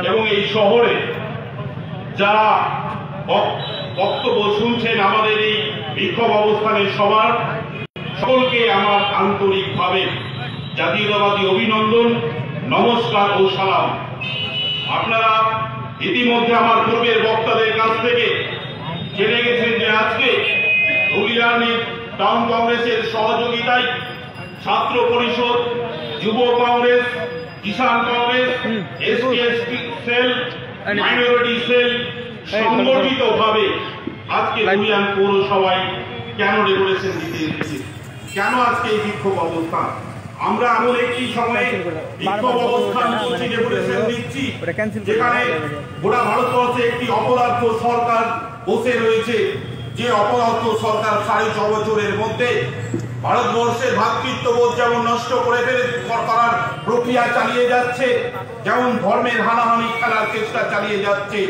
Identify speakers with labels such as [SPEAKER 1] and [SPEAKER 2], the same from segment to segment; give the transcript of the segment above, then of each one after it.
[SPEAKER 1] এবং এই শহরে যারা বক্তব্য শুনছেন আমাদের এই বিক্ষোভ অবস্থানের সবার সকলকে আমার আন্তরিকভাবে জাতীয়তাবাদী অভিনন্দন, নমস্কার ও সালাম। আপনারা ইতিমধ্যে আমার পূর্বের বক্তাদের কাছ থেকে জেনে গেছেন যে আজকে ধুলিয়ানের টাউন কংগ্রেসের সহযোগিতায় ছাত্র পরিষদ, যুব কংগ্রেস, কিষাণ Congress, ST cell, minority cell সংগঠিতভাবে আজকে ধুলিয়ান পৌরসভায় কেন রেগুলেশন দিতে এসেছে, কেন আজকে এই বিক্ষোভ অবস্থান? আমরা এমন একটি সময়ে বিক্ষোভ অবস্থান করছি, রেগুলেশন দিচ্ছি, যেখানে গোটা ভারতবর্ষে একটি অপদার্থ সরকার বসে রয়েছে। যে অপদার্থ সরকার 6.5 বছরের মধ্যে ভারতবর্ষের ভ্রাতৃত্ববোধ যেমন নষ্ট করে করার প্রক্রিয়া চালিয়ে যাচ্ছে, যেমন ধর্মের হানাহানি খেলার চেষ্টা চালিয়ে যাচ্ছে,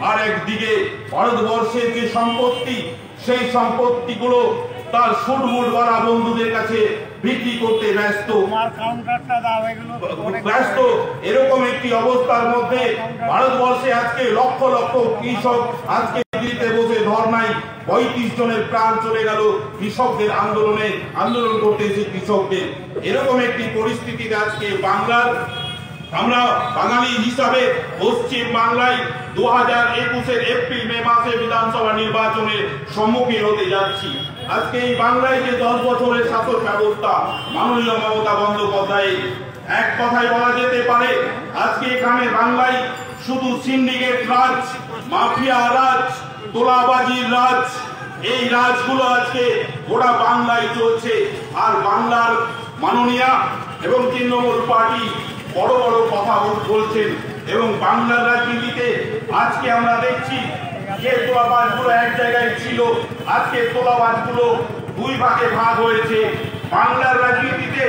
[SPEAKER 1] আর একদিকে ভারতবর্ষের যে সম্পত্তি, সেই সম্পত্তিগুলো তার সুটমুট করা বন্ধুদের কাছে বিক্রি করতে ব্যস্ত। এরকম একটি অবস্থার মধ্যে ভারতবর্ষে আজকে লক্ষ লক্ষ কৃষক আজকে দিল্লিতে বসে ধর্নায় 35 জনের প্রাণ চলে গেল কৃষকদের আন্দোলন করতে এসে কৃষকদের। এরকম একটি পরিস্থিতিতে আজকে আমরা বাঙালি হিসাবে পশ্চিম বাংলায় 2021-এর এপ্রিল মে মাসে বিধানসভা নির্বাচনের সম্মুখীন হতে যাচ্ছি। আজকে এই বাংলায় যে 10 বছরের শাসন ব্যবস্থা মাননীয় মমতা বন্দ্যোপাধ্যায়ের, এক কথায় বলা যেতে পারে আজকে এখানে বাংলায় শুধু সিন্ডিকেট রাজ, মাফিয়া রাজ, তোলাবাজির রাজ, এই রাজগুলো আজকে গোটা বাংলায় চলছে। আর বাংলার মাননীয়া এবং তৃণমূল পার্টি বড় বড় কথা বলছেন, এবং বাংলার রাজনীতিতে আজকে আমরা দেখছি যে তোলাবাজগুলো এক জায়গায় ছিল, আজকে তোলাবাজগুলো 2 ভাগে ভাগ হয়েছে। বাংলার রাজনীতিতে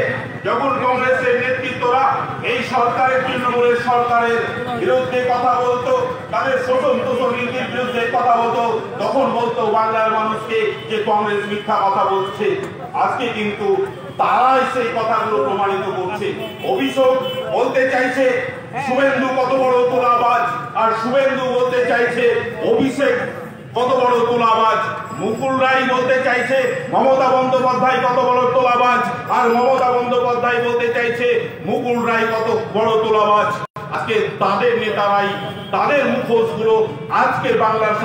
[SPEAKER 1] যখন কংগ্রেসের নেতৃত্বরা এই সরকারের, তৃণমূলের সরকারের বিরুদ্ধে কথা বলতো, তাদের শোষণ তোষণ নীতির বিরুদ্ধে কথা বলতো, তখন বলতো বাংলার মানুষকে যে কংগ্রেস মিথ্যা কথা বলছে। আজকে কিন্তু তারাই সেই কথাগুলো প্রমাণিত করছে। অভিযোগ বলতে চাইছে শুভেন্দু কত বড় তোলাবাজ, আর শুভেন্দু বলতে চাইছে অভিষেক কত বড় তোলাবাজ। মুকুল রায় বলতে চাইছে মমতা বন্দ্যোপাধ্যায় কত বড় তোলাবাজ, আর মমতা বন্দ্যোপাধ্যায় বলতে চাইছে মুকুল রায় কত বড় তোলাবাজ। আজকে তাদের নেতারাই তাদের মুখোশগুলো আজকে বাংলার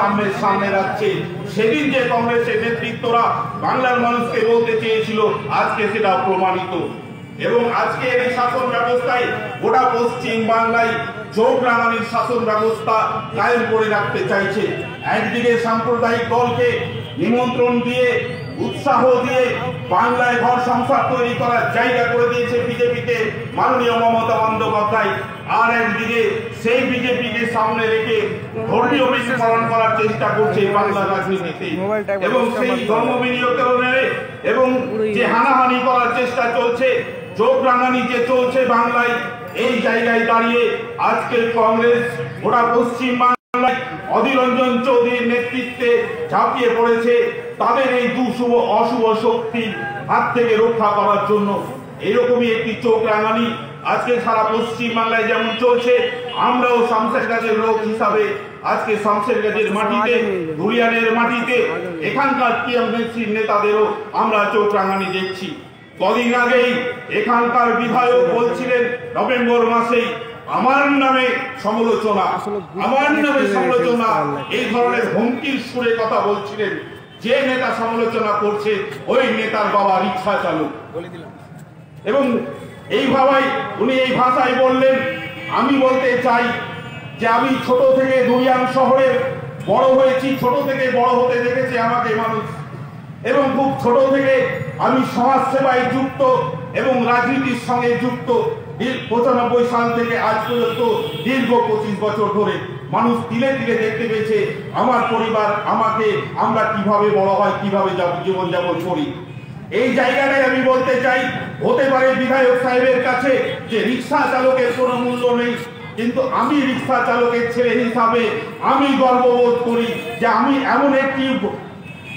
[SPEAKER 1] সামনে রাখছে। সেদিন যে কংগ্রেসের নেতৃত্বরা বাংলার মানুষকে বলতে চেয়েছিল, আজকে সেটা প্রমাণিত। এবং আজকে এই শাসন ব্যবস্থায় গোটা পশ্চিম বাংলায় চোখ রাঙানির শাসন ব্যবস্থা কায়েম করে রাখতে চাইছে। একদিকে সাম্প্রদায়িক দলকে নিমন্ত্রণ দিয়ে, উৎসাহ দিয়ে বাংলায় ঘর সংসার তৈরি করার জায়গা করে দিয়েছে বিজেপিতে মাননীয় মমতা বন্দ্যোপাধ্যায়, আর একদিকে সেই বিজেপিকে সামনে রেখে ধর্মীয় বিস্ফোরণ করার চেষ্টা করছে বাংলার রাজনীতিতে, এবং সেই ধর্ম বিনিয়োগের এবং যে হানাহানি করার চেষ্টা চলছে, চোখ রাঙানি যে চলছে বাংলায়, এই জায়গায় দাঁড়িয়ে আজকে কংগ্রেস গোটা পশ্চিম বাংলায় অধীর রঞ্জন চৌধুরীর নেতৃত্বে ঝাঁপিয়ে পড়েছে তাদের এই অশুভ শক্তির হাত থেকে রক্ষা করার জন্য। এরকমই একটি চোখ রাঙানি আজকে সারা পশ্চিম বাংলায় যেমন চলছে, আমরাও শামশেরগঞ্জের লোক হিসাবে আজকে শামশেরগঞ্জের মাটিতে, ধুলিয়ানের মাটিতে এখানকার টিএমসি নেতাদেরও আমরা চোখ রাঙানি দেখছি। কদিন আগেই এখানকার বিধায়ক বলছিলেন নভেম্বর মাসেই আমার নামে সমালোচনা, এই ধরনের হুমকির সুরে কথা বলছিলেন। যে নেতা সমালোচনা করছে ওই নেতার বাবা রিক্সা চালক, এবং উনি এই ভাষায় বললেন। আমি বলতে চাই যে আমি ছোট থেকে ধুলিয়ান শহরে বড় হয়েছি, ছোট থেকে বড় হতে দেখেছি আমাকে মানুষ, এবং খুব ছোট থেকে আমি সমাজ সেবায় যুক্ত এবং রাজনীতির সঙ্গে যুক্ত। 95 সাল থেকে আজ পর্যন্ত দীর্ঘ 25 বছর ধরে মানুষ তিলে তিলে দেখতে পেয়েছে আমার পরিবার আমরা কিভাবে বড় হয়, কিভাবে জীবনযাপন করি। এই জায়গাটায় আমি বলতে চাই, হতে পারে বিধায়ক সাহেবের কাছে যে রিক্সা চালকের কোনো মূল্য নেই, কিন্তু আমি রিক্সা চালকের ছেলে হিসাবে আমি গর্ববোধ করি যে আমি এমন একটি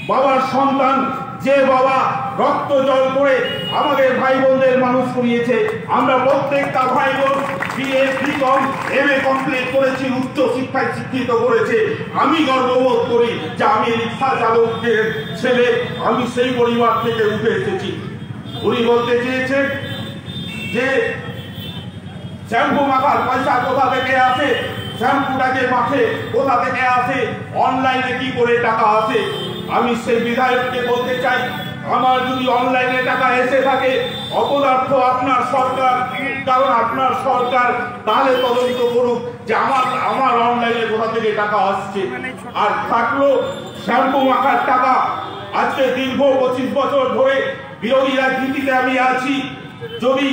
[SPEAKER 1] বাবার সন্তান, যে বাবা রক্ত জল করে আমাদের ভাই বোনদের মানুষ করিয়েছে। আমরা প্রত্যেকটা ভাই বোন বিএ বিকম এমএ কমপ্লিট করেছি, উচ্চ শিক্ষায় শিক্ষিত করেছে। আমি গর্ববোধ করি যে আমি রিক্সা চালকের ছেলে, আমি সেই পরিবার থেকে উঠে এসেছি। উনি বলতে চেয়েছেন যে শ্যাম্পু মাখার পয়সা কোথা থেকে আসে, শ্যাম্পুটাকে মাখে কোথা থেকে আসে, অনলাইনে কি করে টাকা আসে। আমি সেই বিধায়ককে বলতে চাই, আমার যদি অনলাইনে টাকা এসে থাকে অপদার্থ আপনার সরকার, কারণ আপনার সরকার, তাহলে তদন্ত করুক যে আমার অনলাইনে কোথা থেকে টাকা আসছে। আর থাকলো শ্যাম্পু মাখার টাকা, আজকে দীর্ঘ 25 বছর ধরে বিরোধী রাজনীতিতে আমি আছি। যদি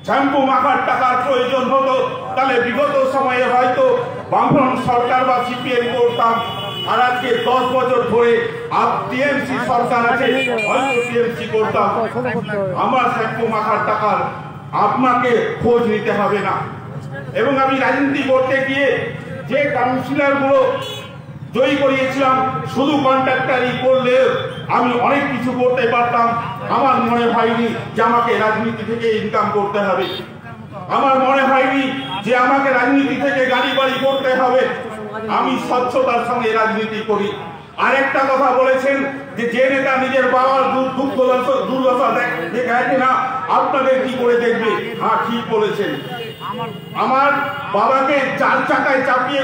[SPEAKER 1] শ্যাম্পু মাখার টাকার প্রয়োজন হতো তাহলে বিগত সময়ে হয়তো বামফ্রন্ট সরকার বা সিপিএম করতাম। আর আজকে 10 বছর ধরে টিএমসি সরকার আছে, হয়তো টিএমসি করতাম। আমার শ্যাম্পু মাখার টাকার আপনাকে খোঁজ নিতে হবে না। এবং আমি রাজনীতি করতে গিয়ে যে কাউন্সিলর গুলো জয়ী করিয়েছিলাম, শুধু কন্ট্রাক্টারই করলে আমি অনেক কিছু করতে পারতাম। আমার মনে হয়নি যে আমাকে রাজনীতি থেকে ইনকাম করতে হবে, আমার মনে হয়নি যে আমাকে রাজনীতি থেকে গাড়ি বাড়ি করতে হবে। আমি স্বচ্ছতার সঙ্গে রাজনীতি করি। আরেকটা কথা বলেছেন যে নেতা নিজের বাবার দুর্দশা দেখে না, আপনাদের কি করে দেখবে। হ্যাঁ, ঠিক বলেছেন। আমার বাবাকে 4 চাকায় চাপিয়ে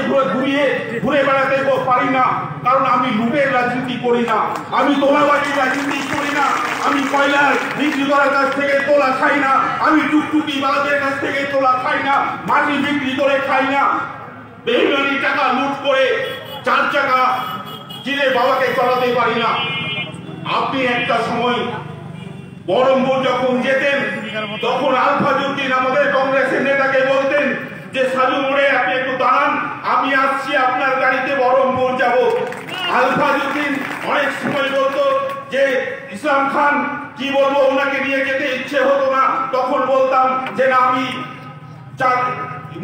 [SPEAKER 1] ঘুরে বেড়াতে পারি না, কারণ আমি লুটের রাজনীতি করি না, আমি তোলাবাজির রাজনীতি করি না, আমি কয়লার বিক্রি করার কাছ থেকে তোলা খাই না, আমি টুকটুকি বালকের কাছ থেকে তোলা খাই না, মাটি বিক্রি করে খাই না, বেইমানি টাকা লুট করে 4 চাকা কিনে বাবাকে চলাতে পারি না। আপনি একটা সময় বহরমপুর যখন যেতেন তখন আলফাজউদ্দিন আমাদের কংগ্রেসের নেতাকে বলতেন যে সাজু মোড়ে আপনি একটু দাঁড়ান, আমি আসছি আপনার গাড়িতে বহরমপুর যাব। আলফাজউদ্দিন অনেক সময় বলতো যে ইসলাম খান কি বলবো, ওনাকে নিয়ে যেতে ইচ্ছে হতো না, তখন বলতাম যে না, আমি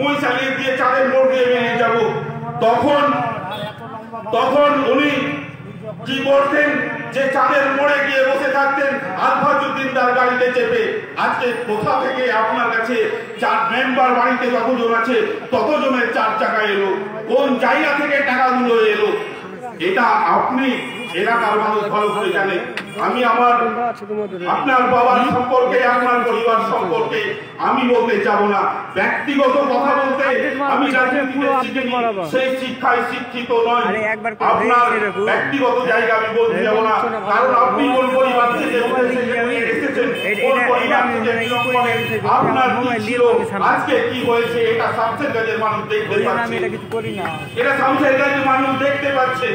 [SPEAKER 1] মহিষালিয়ে দিয়ে চাঁদের মোড় দিয়ে বেরিয়ে যাব। তখন উনি কি করতেন যে চাঁদের মোড়ে গিয়ে বসে থাকতেন আলফাজউদ্দিন তার গাড়িতে চেপে। আজকে কোথা থেকে আপনার কাছে 4 মেম্বার বাড়িতে যতজন আছে ততজনের 4 চাকা এলো, কোন জায়গা থেকে টাকাগুলো এলো, এটা আপনি এলাকার মানুষ ভালো করে জানে। আমি আপনার বাবার সম্পর্কে, আপনার পরিবার সম্পর্কে আমি বলতে চাবো না, ব্যক্তিগত কথা বলতে আমি সেই শিক্ষায় শিক্ষিত নয়। আপনার ব্যক্তিগত জায়গা আমি বলতে যাবো না, কারণ আপনি কোন পরিবার থেকে এসেছেন, কোন পরিবার থেকে আপনার কি ছিল, আজকে কি হয়েছে, এটা শামশেরগঞ্জের মানুষ দেখতে পাচ্ছে, এটা শামশেরগঞ্জের মানুষ দেখতে পাচ্ছে।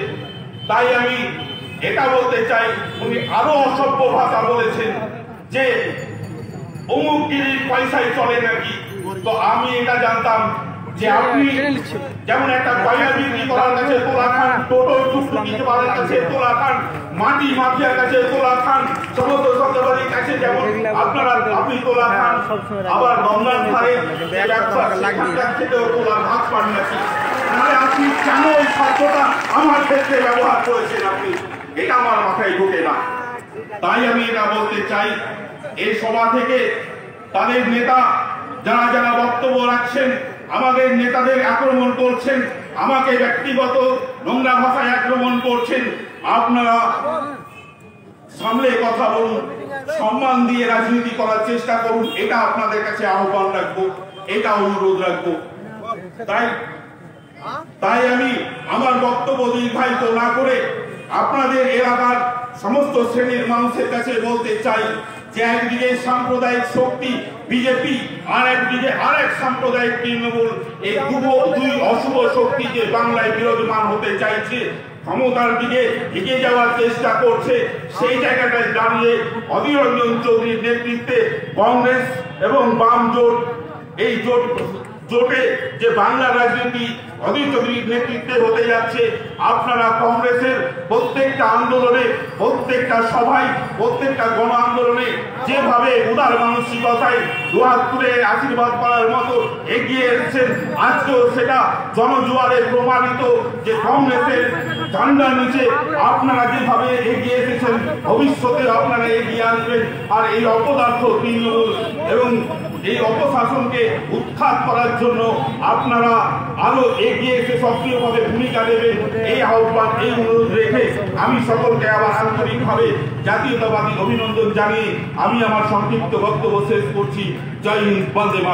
[SPEAKER 1] তাই আমি এটা বলতে চাই, উনি আরো অসভ্য ভাষা বলেছেন যে অমুকগিরির পয়সায় চলে নাকি। তো আমি এটা জানতাম যে আপনি যেমন একটা কয়লা বিক্রি করার কাছে তোলা খান, টোটো টুকটুকি বাড়ির কাছে তোলা খান, মাটি মাফিয়ার কাছে তোলা খান, সমস্ত সন্ত্রাসবাদীর কাছে যেমন আপনি তোলা খান, আবার গঙ্গার ধারে ব্যবসা সেখানকার থেকেও তোলার ভাগ পান নাকি। তাহলে আপনি কেন ওই শব্দটা আমার ক্ষেত্রে ব্যবহার করেছেন আপনি, এটা আমার মাথায় ঢোকে না। তাই আমি এটা বলতে চাই, এই সভা থেকে তাদের নেতা যারা যারা বক্তব্য রাখছেন আমাদের নেতাদের আক্রমণ করছেন, আমাকে ব্যক্তিগত নোংরা ভাষায় আক্রমণ করছেন, আপনারা সামলে কথা বলুন, সম্মান দিয়ে রাজনীতি করার চেষ্টা করুন, এটা আপনাদের কাছে আহ্বান রাখবো, এটা অনুরোধ রাখবো। তাই আমি আমার বক্তব্য দীর্ঘায়িত না করে আপনাদের এলাকার সমস্ত শ্রেণীর মানুষের কাছে বলতে চাই যে একদিকে সাম্প্রদায়িক শক্তি বিজেপি, আর একদিকে আরেক সাম্প্রদায়িক তৃণমূল, এই দুই অশুভ শক্তি যে বাংলায় বিরাজমান হতে চাইছে, ক্ষমতার দিকে এগিয়ে যাওয়ার চেষ্টা করছে, সেই জায়গাটায় দাঁড়িয়ে অধীর রঞ্জন চৌধুরীর নেতৃত্বে কংগ্রেস এবং বাম জোট, এই জোটে যে বাংলা রাজনীতি অধীর চৌধুরীর নেতৃত্বে হতে যাচ্ছে, আপনারা কংগ্রেসের প্রত্যেকটা আন্দোলনে, প্রত্যেকটা সভায়, প্রত্যেকটা গণ আন্দোলনে যেভাবে উদার মানসিকতায় দুহাত তুলে আশীর্বাদ করার মতো এগিয়ে এসেছেন, আজকেও সেটা জনজোয়ারে প্রমাণিত যে কংগ্রেসের ঝান্ডার নিচে আপনারা যেভাবে এগিয়ে এসেছেন, ভবিষ্যতে আপনারা এগিয়ে আসবেন। আর এই অপদার্থ তৃণমূল এবং এই অপশাসনকে উৎখাত করার জন্য আপনারা আরো এগিয়ে এসে সক্রিয়ভাবে ভূমিকা নেবেন, এই আহ্বান, এই অনুরোধ রেখে আমি সকলকে আবার আন্তরিকভাবে জাতীয়তাবাদী অভিনন্দন জানিয়ে আমি আমার সংক্ষিপ্ত বক্তব্য শেষ করছি। জয় হিন্দ, বন্দে মাতরম।